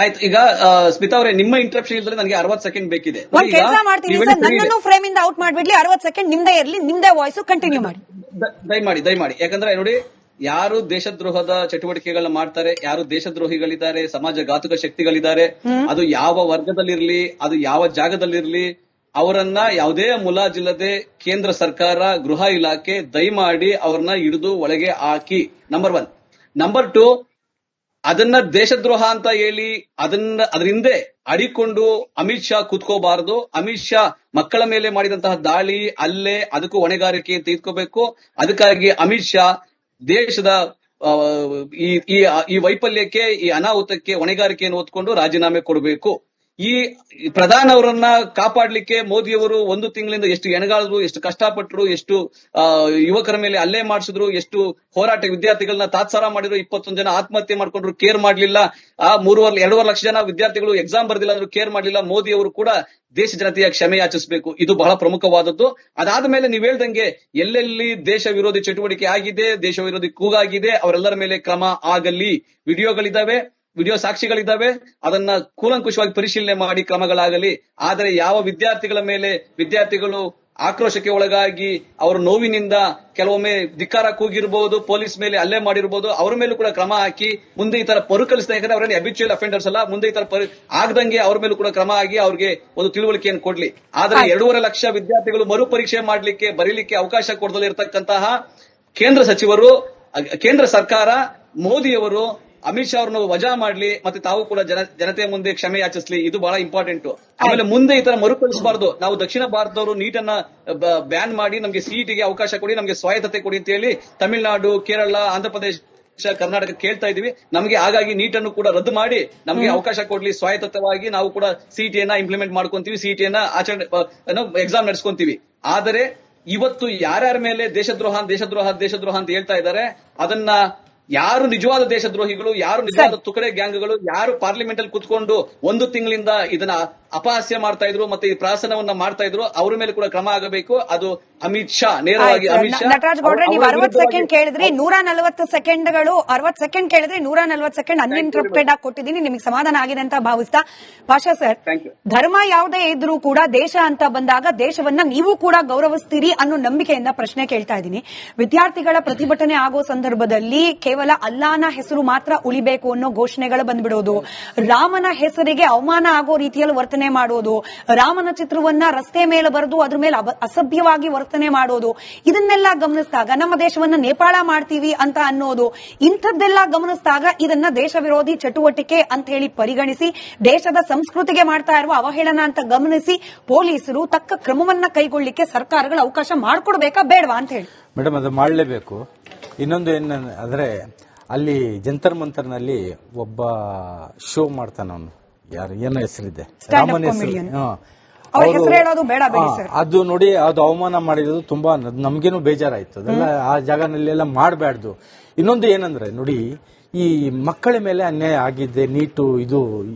ಆಯ್ತು. ಈಗ ಸ್ಮಿತಾ ಅವರೇ, ನಿಮ್ಮ ಇಂಟರಪ್ಷನ್ ಇದ್ರೆ ನನಗೆ 60 ಸೆಕೆಂಡ್ ಬೇಕಿದೆ. ಒಂದ್ ಕೆಲಸ ಮಾಡ್ತೀನಿ ಸರ್, ನನ್ನನ್ನು ಫ್ರೇಮ್ ಇಂದ ಔಟ್ ಮಾಡ್ಬಿಡ್ಲಿ, 60 ಸೆಕೆಂಡ್ ನಿಮ್ದೇ ಇರ್ಲಿ, ನಿಮ್ದೇ ವಾಯ್ಸ್ ಕಂಟಿನ್ಯೂ ಮಾಡಿ. ದಯಮಾಡಿ. ಯಾಕಂದ್ರೆ ನೋಡಿ, ಯಾರು ದೇಶದ್ರೋಹದ ಚಟುವಟಿಕೆಗಳನ್ನ ಮಾಡ್ತಾರೆ, ಯಾರು ದೇಶದ್ರೋಹಿಗಳಿದ್ದಾರೆ, ಸಮಾಜಘಾತುಕ ಶಕ್ತಿಗಳಿದ್ದಾರೆ, ಅದು ಯಾವ ವರ್ಗದಲ್ಲಿರ್ಲಿ, ಅದು ಯಾವ ಜಾಗದಲ್ಲಿರ್ಲಿ, ಅವರನ್ನ ಯಾವುದೇ ಮುಲಾಜಿಲ್ಲದೆ ಕೇಂದ್ರ ಸರ್ಕಾರ, ಗೃಹ ಇಲಾಖೆ ದಯಮಾಡಿ ಅವ್ರನ್ನ ಹಿಡಿದು ಒಳಗೆ ಹಾಕಿ. ನಂಬರ್ 1. ನಂಬರ್ 2, ಅದನ್ನ ದೇಶದ್ರೋಹ ಅಂತ ಹೇಳಿ ಅದ್ರ ಹಿಂದೆ ಅಡಿಕೊಂಡು ಅಮಿತ್ ಶಾ ಕೂತ್ಕೋಬಾರದು. ಅಮಿತ್ ಶಾ ಮಕ್ಕಳ ಮೇಲೆ ಮಾಡಿದಂತಹ ದಾಳಿ, ಅಲ್ಲೇ ಅದಕ್ಕೂ ಹೊಣೆಗಾರಿಕೆ ತೆಗೆದುಕೋಬೇಕು. ಅದಕ್ಕಾಗಿ ಅಮಿತ್ ಶಾ ದೇಶದ ಈ ವೈಫಲ್ಯಕ್ಕೆ, ಈ ಅನಾಹುತಕ್ಕೆ ಹೊಣೆಗಾರಿಕೆಯನ್ನು ಹೊತ್ಕೊಂಡು ರಾಜೀನಾಮೆ ಕೊಡಬೇಕು. ಈ ಪ್ರಧಾನಿ ಅವರನ್ನ ಕಾಪಾಡ್ಲಿಕ್ಕೆ ಮೋದಿಯವರು 1 ತಿಂಗಳಿಂದ ಎಷ್ಟು ಎಣಗಾಳಿದ್ರು, ಎಷ್ಟು ಕಷ್ಟಪಟ್ಟರು, ಎಷ್ಟು ಯುವಕರ ಮೇಲೆ ಹಲ್ಲೆ ಮಾಡಿಸಿದ್ರು, ಎಷ್ಟು ಹೋರಾಟ ವಿದ್ಯಾರ್ಥಿಗಳನ್ನ ತಾತ್ಸಾರ ಮಾಡಿದ್ರು, 21 ಜನ ಆತ್ಮಹತ್ಯೆ ಮಾಡ್ಕೊಂಡ್ರು, ಕೇರ್ ಮಾಡ್ಲಿಲ್ಲ. 2.5 ಲಕ್ಷ ಜನ ವಿದ್ಯಾರ್ಥಿಗಳು ಎಕ್ಸಾಮ್ ಬರ್ದಿಲ್ಲ ಅಂದ್ರೂ ಕೇರ್ ಮಾಡ್ಲಿಲ್ಲ. ಮೋದಿ ಅವರು ಕೂಡ ದೇಶ ಜನತೆಯ ಕ್ಷಮೆ ಯಾಚಿಸಬೇಕು. ಇದು ಬಹಳ ಪ್ರಮುಖವಾದದ್ದು. ಅದಾದ್ಮೇಲೆ ನೀವ್ ಹೇಳ್ದಂಗೆ ಎಲ್ಲೆಲ್ಲಿ ದೇಶ ವಿರೋಧಿ ಚಟುವಟಿಕೆ ಆಗಿದೆ, ದೇಶ ವಿರೋಧಿ ಕೂಗಾಗಿದೆ, ಅವರೆಲ್ಲರ ಮೇಲೆ ಕ್ರಮ ಆಗಲಿ. ವಿಡಿಯೋ ಸಾಕ್ಷಿಗಳಿದ್ದಾವೆ, ಅದನ್ನ ಕೂಲಂಕುಷವಾಗಿ ಪರಿಶೀಲನೆ ಮಾಡಿ ಕ್ರಮಗಳಾಗಲಿ. ಆದರೆ ಯಾವ ವಿದ್ಯಾರ್ಥಿಗಳ ಮೇಲೆ ವಿದ್ಯಾರ್ಥಿಗಳು ಆಕ್ರೋಶಕ್ಕೆ ಒಳಗಾಗಿ ಅವರ ನೋವಿನಿಂದ ಕೆಲವೊಮ್ಮೆ ಧಿಕ್ಕಾರ ಕೂಗಿರಬಹುದು, ಪೊಲೀಸ್ ಮೇಲೆ ಹಲ್ಲೆ ಮಾಡಿರಬಹುದು, ಅವರ ಮೇಲೂ ಕೂಡ ಕ್ರಮ ಹಾಕಿ ಮುಂದೆ ಈ ತರ ಪರುಕಲಿಸ್ತಾ, ಯಾಕಂದ್ರೆ ಅವರೇನು ಹ್ಯಾಬಿಚುಯಲ್ ಅಫೆಂಡರ್ಸ್ ಅಲ್ಲ, ಮುಂದೆ ಈ ತರ ಆಗದಂಗೆ ಅವ್ರ ಮೇಲೂ ಕೂಡ ಕ್ರಮ ಆಗಿ ಅವ್ರಿಗೆ ಒಂದು ತಿಳುವಳಿಕೆಯನ್ನು ಕೊಡ್ಲಿ. ಆದ್ರೆ 2.5 ಲಕ್ಷ ವಿದ್ಯಾರ್ಥಿಗಳು ಮರುಪರೀಕ್ಷೆ ಮಾಡ್ಲಿಕ್ಕೆ, ಬರೀಲಿಕ್ಕೆ ಅವಕಾಶ ಕೊಡದಲ್ಲೇ ಇರತಕ್ಕಂತಹ ಕೇಂದ್ರ ಸರ್ಕಾರ, ಮೋದಿಯವರು ಅಮಿತ್ ಶಾ ಅವ್ರನ್ನು ವಜಾ ಮಾಡ್ಲಿ, ಮತ್ತೆ ತಾವು ಕೂಡ ಜನತೆಯ ಮುಂದೆ ಕ್ಷಮೆ ಯಾಚಿಸ್ಲಿ. ಇದು ಬಹಳ ಇಂಪಾರ್ಟೆಂಟ್. ಆಮೇಲೆ ಮುಂದೆ ಈ ತರ ಮರುಕಳಿಸಬಾರ್ದು. ನಾವು ದಕ್ಷಿಣ ಭಾರತದವರು ನೀಟನ್ನ ಬ್ಯಾನ್ ಮಾಡಿ ನಮ್ಗೆ ಸಿಇಟಿಗೆ ಅವಕಾಶ ಕೊಡಿ, ನಮ್ಗೆ ಸ್ವಾಯತ್ತತೆ ಕೊಡಿ ಅಂತ ಹೇಳಿ ತಮಿಳುನಾಡು, ಕೇರಳ, ಆಂಧ್ರಪ್ರದೇಶ, ಕರ್ನಾಟಕ ಕೇಳ್ತಾ ಇದೀವಿ. ನಮಗೆ ಹಾಗಾಗಿ ನೀಟನ್ನು ಕೂಡ ರದ್ದು ಮಾಡಿ ನಮಗೆ ಅವಕಾಶ ಕೊಡ್ಲಿ. ಸ್ವಾಯತ್ತವಾಗಿ ನಾವು ಕೂಡ ಸಿಇಟಿಯನ್ನ ಇಂಪ್ಲಿಮೆಂಟ್ ಮಾಡ್ಕೊಂತೀವಿ, ಸಿಇಟಿಯನ್ನ ಎಕ್ಸಾಮ್ ನಡೆಸ್ಕೊಂತೀವಿ. ಆದರೆ ಇವತ್ತು ಯಾರ್ಯಾರ ಮೇಲೆ ದೇಶದ್ರೋಹ ಅಂತ ಹೇಳ್ತಾ ಇದ್ದಾರೆ, ಅದನ್ನ ಯಾರು ನಿಜವಾದ ದೇಶದ್ರೋಹಿಗಳು, ಯಾರು ನಿಜವಾದ ತುಕಡೆ ಗ್ಯಾಂಗ್ಗಳು, ಯಾರು ಪಾರ್ಲಿಮೆಂಟ್ ಅಲ್ಲಿ ಕುತ್ಕೊಂಡು 1 ತಿಂಗಳಿಂದ ಇದನ್ನ ಅಪಹಾಸ್ಯ ಮಾಡ್ತಾ ಇದ್ರು, ಮತ್ತೆ ಈ ಪ್ರಾಸನವನ್ನ ಮಾಡ್ತಾ ಇದ್ರು, ಅವ್ರ ಮೇಲೆ ಕೂಡ ಕ್ರಮ ಆಗಬೇಕು. ಅದು ಅಮಿತ್ ಶಾ, ನೇರವಾಗಿ ಅಮಿತ್ ಶಾ. ನಟರಾಜ್ ಗೌಡ್ರೆ, ನೀವು 60 ಸೆಕೆಂಡ್ ಕೇಳಿದ್ರಿ, 140 ಸೆಕೆಂಡ್ಗಳು 60 ಸೆಕೆಂಡ್ ಕೇಳಿದ್ರಿ, 140 ಸೆಕೆಂಡ್ ಅನ್ಇಂಟರಪ್ಟೆಡ್ ಆಗಿ ಕೊಟ್ಟಿದ್ದೀನಿ. ನಿಮಗೆ ಸಮಾಧಾನ ಆಗಿದೆ ಅಂತ ಭಾವಿಸ್ತಾ, ಪಾಷಾ ಸರ್, ಧರ್ಮ ಯಾವುದೇ ಇದ್ರೂ ಕೂಡ ದೇಶ ಅಂತ ಬಂದಾಗ ದೇಶವನ್ನ ನೀವು ಕೂಡ ಗೌರವಿಸ್ತೀರಿ ಅನ್ನೋ ನಂಬಿಕೆಯಿಂದ ಪ್ರಶ್ನೆ ಕೇಳ್ತಾ ಇದ್ದೀನಿ. ವಿದ್ಯಾರ್ಥಿಗಳ ಪ್ರತಿಭಟನೆ ಆಗೋ ಸಂದರ್ಭದಲ್ಲಿ ಕೇವಲ ಅಲ್ಲಾನ ಹೆಸರು ಮಾತ್ರ ಉಳಿಬೇಕು ಅನ್ನೋ ಘೋಷಣೆಗಳು ಬಂದ್ಬಿಡೋದು, ರಾಮನ ಹೆಸರಿಗೆ ಅವಮಾನ ಆಗೋ ರೀತಿಯಲ್ಲಿ ವರ್ತನೆ ಮಾಡೋದು, ರಾಮನ ಚಿತ್ರವನ್ನ ರಸ್ತೆ ಮೇಲೆ ಬರೆದು ಅದ್ರ ಮೇಲೆ ಅಸಭ್ಯವಾಗಿ ವರ್ತನೆ ಮಾಡೋದು, ಇದನ್ನೆಲ್ಲ ಗಮನಿಸಿದಾಗ ನಮ್ಮ ದೇಶವನ್ನ ನೇಪಾಳ ಮಾಡ್ತೀವಿ ಅಂತ ಅನ್ನೋದು, ಇಂಥದ್ದೆಲ್ಲ ಗಮನಿಸಿದಾಗ ಇದನ್ನ ದೇಶ ವಿರೋಧಿ ಚಟುವಟಿಕೆ ಅಂತ ಹೇಳಿ ಪರಿಗಣಿಸಿ ದೇಶದ ಸಂಸ್ಕೃತಿಗೆ ಮಾಡ್ತಾ ಇರುವ ಅವಹೇಳನ ಅಂತ ಗಮನಿಸಿ ಪೊಲೀಸರು ತಕ್ಕ ಕ್ರಮವನ್ನ ಕೈಗೊಳ್ಳಿಕ್ಕೆ ಸರ್ಕಾರಗಳು ಅವಕಾಶ ಮಾಡಿಕೊಡ್ಬೇಕಾ ಬೇಡವಾ ಅಂತ ಹೇಳಿ. ಮೇಡಮ್, ಅದು ಮಾಡಲೇಬೇಕು. ಇನ್ನೊಂದು ಏನಾದ್ರೆ, ಅಲ್ಲಿ ಜಂತರ್ ಮಂತರ್ನಲ್ಲಿ ಒಬ್ಬ ಶೋ ಮಾಡ್ತಾನ, ಅವನು ಏನೋ ಹೆಸರಿದೆ, ರಾಮನ್ ಹೆಸರು. ಅದು ನೋಡಿ, ಅದು ಅವಮಾನ ಮಾಡಿರೋದು ತುಂಬಾ ನಮ್ಗೇನು ಬೇಜಾರಾಯ್ತು. ಅದೆಲ್ಲ ಆ ಜಾಗನಲ್ಲೆಲ್ಲ ಮಾಡಬಾರ್ದು. ಇನ್ನೊಂದು ಏನಂದ್ರೆ ನೋಡಿ, ಈ ಮಕ್ಕಳ ಮೇಲೆ ಅನ್ಯಾಯ ಆಗಿದೆ. ನೀಟು ಇದು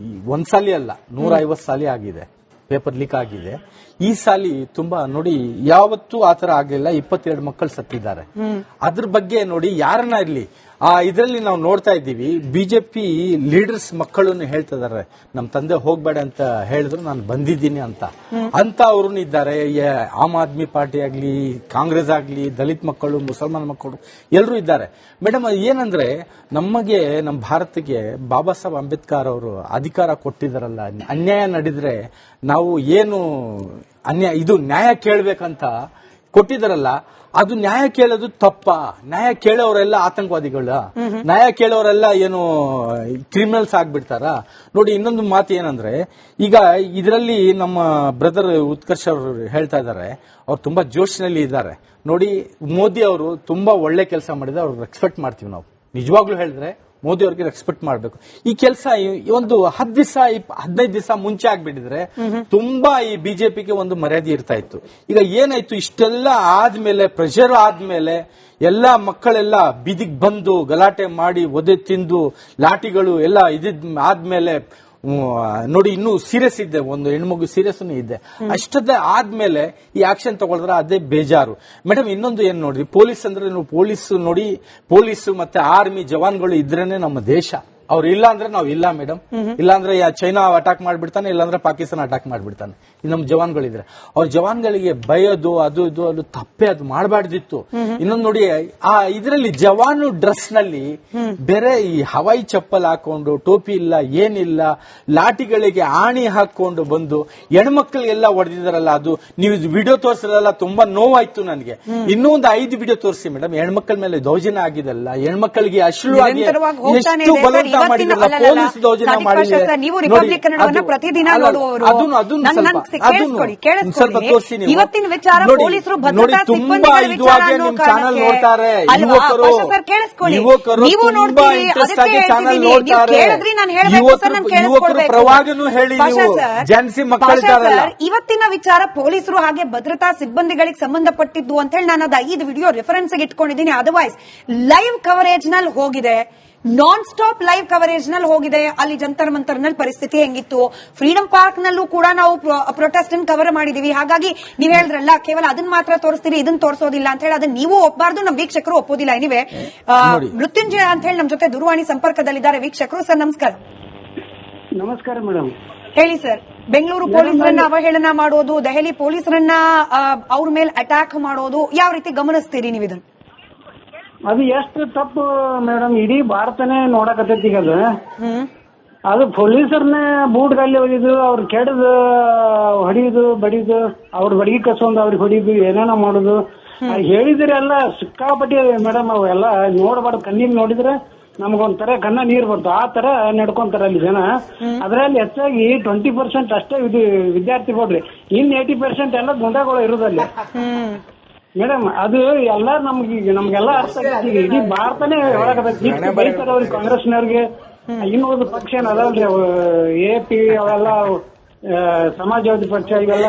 ಒಂದ್ಸಾಲಿ ಅಲ್ಲ, 150 ಸಾಲಿ ಆಗಿದೆ, ಪೇಪರ್ ಲೀಕ್ ಆಗಿದೆ. ಈ ಸಾಲಿ ತುಂಬಾ ನೋಡಿ, ಯಾವತ್ತೂ ಆತರ ಆಗ್ಲಿಲ್ಲ. 22 ಮಕ್ಕಳು ಸತ್ತಿದ್ದಾರೆ. ಅದ್ರ ಬಗ್ಗೆ ನೋಡಿ, ಯಾರನ್ನ ಇರ್ಲಿ, ಇದರಲ್ಲಿ ನಾವು ನೋಡ್ತಾ ಇದ್ದೀವಿ, ಬಿಜೆಪಿ ಲೀಡರ್ಸ್ ಮಕ್ಕಳನ್ನು ಹೇಳ್ತಾ ಇದಾರೆ, ನಮ್ ತಂದೆ ಹೋಗ್ಬೇಡ ಅಂತ ಹೇಳಿದ್ರು ನಾನು ಬಂದಿದ್ದೀನಿ ಅಂತ ಅವ್ರು ಇದ್ದಾರೆ. ಆಮ್ ಆದ್ಮಿ ಪಾರ್ಟಿ ಆಗ್ಲಿ, ಕಾಂಗ್ರೆಸ್ ಆಗ್ಲಿ, ದಲಿತ ಮಕ್ಕಳು, ಮುಸಲ್ಮಾನ್ ಮಕ್ಕಳು ಎಲ್ಲರೂ ಇದ್ದಾರೆ. ಮೇಡಮ್, ಏನಂದ್ರೆ ನಮಗೆ, ನಮ್ಮ ಭಾರತಕ್ಕೆ ಬಾಬಾ ಸಾಹೇಬ್ ಅಂಬೇಡ್ಕರ್ ಅವರು ಅಧಿಕಾರ ಕೊಟ್ಟಿದಾರಲ್ಲ, ಅನ್ಯಾಯ ನಡೆದ್ರೆ ನಾವು ಏನು ಇದು ನ್ಯಾಯ ಕೇಳಬೇಕಂತ ಕೊಟ್ಟಿದಾರಲ್ಲ, ಅದು ನ್ಯಾಯ ಕೇಳೋದು ತಪ್ಪ? ನ್ಯಾಯ ಕೇಳೋರೆಲ್ಲ ಆತಂಕವಾದಿಗಳ? ನ್ಯಾಯ ಕೇಳೋರೆಲ್ಲ ಏನು ಕ್ರಿಮಿನಲ್ಸ್ ಆಗ್ಬಿಡ್ತಾರ? ನೋಡಿ, ಇನ್ನೊಂದು ಮಾತು ಏನಂದ್ರೆ, ಈಗ ಇದರಲ್ಲಿ ನಮ್ಮ ಬ್ರದರ್ ಉತ್ಕರ್ಷ್ ಅವರು ಹೇಳ್ತಾ ಇದ್ದಾರೆ, ಅವ್ರು ತುಂಬಾ ಜೋಶ್ನಲ್ಲಿ ಇದ್ದಾರೆ. ನೋಡಿ, ಮೋದಿ ಅವರು ತುಂಬಾ ಒಳ್ಳೆ ಕೆಲಸ ಮಾಡಿದ್ರೆ ಅವ್ರಿಗೆ ರೆಸ್ಪೆಕ್ಟ್ ಮಾಡ್ತೀವಿ ನಾವು. ನಿಜವಾಗ್ಲೂ ಹೇಳಿದ್ರೆ ಮೋದಿ ಅವ್ರಿಗೆ ರೆಸ್ಪೆಕ್ಟ್ ಮಾಡಬೇಕು. ಈ ಕೆಲಸ ಒಂದು 10 ದಿವಸ 15 ದಿವಸ ಮುಂಚೆ ಆಗ್ಬಿಟ್ಟಿದ್ರೆ ತುಂಬಾ ಈ ಬಿಜೆಪಿಗೆ ಒಂದು ಮರ್ಯಾದೆ ಇರ್ತಾ ಇತ್ತು. ಈಗ ಏನಾಯ್ತು, ಇಷ್ಟೆಲ್ಲ ಆದ್ಮೇಲೆ, ಪ್ರೆಷರ್ ಆದ್ಮೇಲೆ ಎಲ್ಲಾ ಮಕ್ಕಳೆಲ್ಲ ಬೀದಿಗೆ ಬಂದು ಗಲಾಟೆ ಮಾಡಿ ಒದೆ ತಿಂದು ಲಾಠಿಗಳು ಎಲ್ಲ ಆದ್ಮೇಲೆ ನೋಡಿ, ಇನ್ನೂ ಸೀರಿಯಸ್ ಇದೆ, ಒಂದು ಹೆಣ್ಮಗು ಸೀರಿಯಸ್ ಇದೆ. ಅಷ್ಟದೇ ಆದ್ಮೇಲೆ ಈ ಆಕ್ಷನ್ ತಗೊಳಿದ್ರೆ ಅದೇ ಬೇಜಾರು. ಮೇಡಮ್, ಇನ್ನೊಂದು ಏನ್ ನೋಡ್ರಿ, ಪೊಲೀಸ್ ಅಂದ್ರೆ ಪೊಲೀಸ್ ನೋಡಿ, ಪೊಲೀಸ್ ಮತ್ತೆ ಆರ್ಮಿ ಜವಾನ್ಗಳು ಇದ್ರೇನೆ ನಮ್ಮ ದೇಶ. ಅವ್ರು ಇಲ್ಲ ಅಂದ್ರೆ ನಾವು ಇಲ್ಲ ಮೇಡಮ್. ಇಲ್ಲ ಅಂದ್ರೆ ಚೈನಾ ಅಟ್ಯಾಕ್ ಮಾಡ್ಬಿಡ್ತಾನೆ, ಇಲ್ಲಾಂದ್ರೆ ಪಾಕಿಸ್ತಾನ ಅಟ್ಯಾಕ್ ಮಾಡ್ಬಿಡ್ತಾನೆ. ನಮ್ ಜವಾನ್ಗಳಿದ್ರೆ ಅವ್ರ ಜವಾನ್ಗಳಿಗೆ ಬಯೋದು ಅದು ಇದು ಅದು ತಪ್ಪೆ, ಅದು ಮಾಡಬಾರ್ದಿತ್ತು. ಇನ್ನೊಂದು ನೋಡಿ, ಆ ಇದರಲ್ಲಿ ಜವಾನು ಡ್ರೆಸ್ ನಲ್ಲಿ ಬೇರೆ ಈ ಹವಾಯಿ ಚಪ್ಪಲ್ ಹಾಕೊಂಡು, ಟೋಪಿ ಇಲ್ಲ ಏನಿಲ್ಲ, ಲಾಠಿಗಳಿಗೆ ಆಣಿ ಹಾಕೊಂಡು ಬಂದು ಹೆಣ್ಮಕ್ಳಿಗೆಲ್ಲ ಹೊಡೆದಿದಾರಲ್ಲ, ಅದು ನೀವು ವಿಡಿಯೋ ತೋರಿಸಿರಲ್ಲ, ತುಂಬಾ ನೋವಾಯ್ತು ನನಗೆ. ಇನ್ನೂ ಒಂದು 5 ವಿಡಿಯೋ ತೋರಿಸಿ ಮೇಡಮ್. ಹೆಣ್ಮಕ್ಳ ಮೇಲೆ ದೌರ್ಜನ್ಯ ಆಗಿದಲ್ಲ, ಹೆಣ್ಮಕ್ಳಿಗೆ ಅಶ್ರು ಆಗಿ ಎಷ್ಟು ಬಲವಂತ ಮಾಡಿದ್ರಲ್ಲ, ಪೊಲೀಸ್ ದೌರ್ಜನ್ಯ ಮಾಡಿದ್ರೆ ನೀವು ರಿಪಬ್ಲಿಕ್ ಕನ್ನಡವನ್ನ ಪ್ರತಿದಿನ ನೋಡುವವರು, ಸ್ವಲ್ಪ ತೋರಿಸಿ. ಇವತ್ತಿನ ವಿಚಾರ ಪೊಲೀಸರು ಭದ್ರತಾ ಸಿಬ್ಬಂದಿಗಳ ವಿಚಾರ ಅನ್ನೋ ಕಾರಣಕ್ಕೆ ಅಲ್ವಾ? ಸರ್ ಕೇಳಿಸ್ಕೊಳ್ಳಿ, ನೀವು ನೋಡ್ತೀರಿ, ಅದಕ್ಕೆ ಹೇಳ್ತಿದ್ದೀನಿ, ನೀವು ಕೇಳಿದ್ರಿ, ನಾನು ಹೇಳ್ಬೇಕು ಸರ್, ನಾನು ಕೇಳಿಸ್ಕೊಳ್ಬೇಕು. ಇವತ್ತಿನ ವಿಚಾರ ಪೊಲೀಸರು ಹಾಗೆ ಭದ್ರತಾ ಸಿಬ್ಬಂದಿಗಳಿಗೆ ಸಂಬಂಧಪಟ್ಟಿದ್ದು ಅಂತ ಹೇಳಿ ನಾನು ಅದು 5 ವಿಡಿಯೋ ರೆಫರೆನ್ಸ್ ಇಟ್ಕೊಂಡಿದ್ದೀನಿ. ಅದರ್ವೈಸ್ ಲೈವ್ ಕವರೇಜ್ ನಲ್ಲಿ ಹೋಗಿದೆ, ನಾನ್ ಸ್ಟಾಪ್ ಲೈವ್ ಕವರೇಜ್ ನಲ್ಲಿ ಹೋಗಿದೆ. ಅಲ್ಲಿ ಜಂತರ್ ಮಂತರ್ ನಲ್ಲಿ ಪರಿಸ್ಥಿತಿ ಹೆಂಗಿತ್ತು, ಫ್ರೀಡಂ ಪಾರ್ಕ್ ನಲ್ಲೂ ಕೂಡ ನಾವು ಪ್ರೊಟೆಸ್ಟ್ ಅನ್ನು ಕವರ್ ಮಾಡಿದೀವಿ. ಹಾಗಾಗಿ ನೀವ್ ಹೇಳಿದ್ರಲ್ಲ, ಕೇವಲ ಅದನ್ನ ಮಾತ್ರ ತೋರಿಸ್ತೀರಿ, ಇದನ್ನ ತೋರಿಸೋದಿಲ್ಲ ಅಂತ ಹೇಳಿ, ಅದನ್ನ ನೀವು ಒಪ್ಪಬಾರ್ದು, ನಮ್ಮ ವೀಕ್ಷಕರು ಒಪ್ಪೋದಿಲ್ಲ. ಎನಿವೆ, ಮೃತ್ಯುಂಜಯ ಅಂತ ಹೇಳಿ ನಮ್ ಜೊತೆ ದೂರವಾಣಿ ಸಂಪರ್ಕದಲ್ಲಿದ್ದಾರೆ ವೀಕ್ಷಕರು. ಸರ್ ನಮಸ್ಕಾರ. ನಮಸ್ಕಾರ ಮೇಡಮ್. ಹೇಳಿ ಸರ್. ಬೆಂಗಳೂರು ಪೊಲೀಸರನ್ನ ಅವಹೇಳನ ಮಾಡೋದು, ದೆಹಲಿ ಪೊಲೀಸರನ್ನ ಅವ್ರ ಮೇಲೆ ಅಟ್ಯಾಕ್ ಮಾಡೋದು, ಯಾವ ರೀತಿ ಗಮನಿಸ್ತೀರಿ ನೀವು ಇದನ್ನ? ಅದು ಎಷ್ಟು ತಪ್ಪು ಮೇಡಮ್, ಇಡೀ ಭಾರತನೇ ನೋಡಕತ್ತೈತಿ ಈಗ. ಅದು ಪೊಲೀಸರನ್ನೇ ಬೂಟ್ಗಲ್ಲಿ ಒಯ್ದು ಅವ್ರು ಕೆಡದು ಹೊಡಿಯುದು, ಬಡಿದು, ಅವ್ರ ಬಡಗಿ ಕಸೊಂದು ಅವ್ರಿಗೆ ಹೊಡಿದು, ಏನೇನೋ ಮಾಡುದು. ಹೇಳಿದ್ರೆ ಎಲ್ಲ ಸಿಕ್ಕಾಪಟ್ಟಿ ಮೇಡಮ್. ಅವೆಲ್ಲ ನೋಡಬಾರ್ದು, ಕಣ್ಣಿಗೆ ನೋಡಿದ್ರೆ ನಮಗೊಂಥರ ಕಣ್ಣ ನೀರ್ ಬರ್ತಾವ, ಆ ತರ ನಡ್ಕೊಂತಾರ ಅಲ್ಲಿ ಜನ. ಅದ್ರಲ್ಲಿ ಹೆಚ್ಚಾಗಿ 20% ಅಷ್ಟೇ ವಿದ್ಯಾರ್ಥಿ ಕೊಡ್ರಿ, ಇನ್ 80% ಎಲ್ಲ ಗುಂಡಾಗಳು ಇರುದಲ್ಲಿ ಮೇಡಮ್. ಅದು ಎಲ್ಲ ನಮ್ಗೆಲ್ಲ ಅರ್ಥ ಆಗೈತಿ. ಇಡೀ ಭಾರತನೇ ಹೊರಗತೈತಿ, ಬೈತಾರ ಅವ್ರಿಗೆ, ಕಾಂಗ್ರೆಸ್ನವ್ರಿಗೆ. ಇನ್ನೊಂದು ಪಕ್ಷ ಏನ್ ಅದಾವಲ್ರಿ, AP ಅವೆಲ್ಲ ಸಮಾಜವಾದಿ ಪಕ್ಷ, ಇವೆಲ್ಲ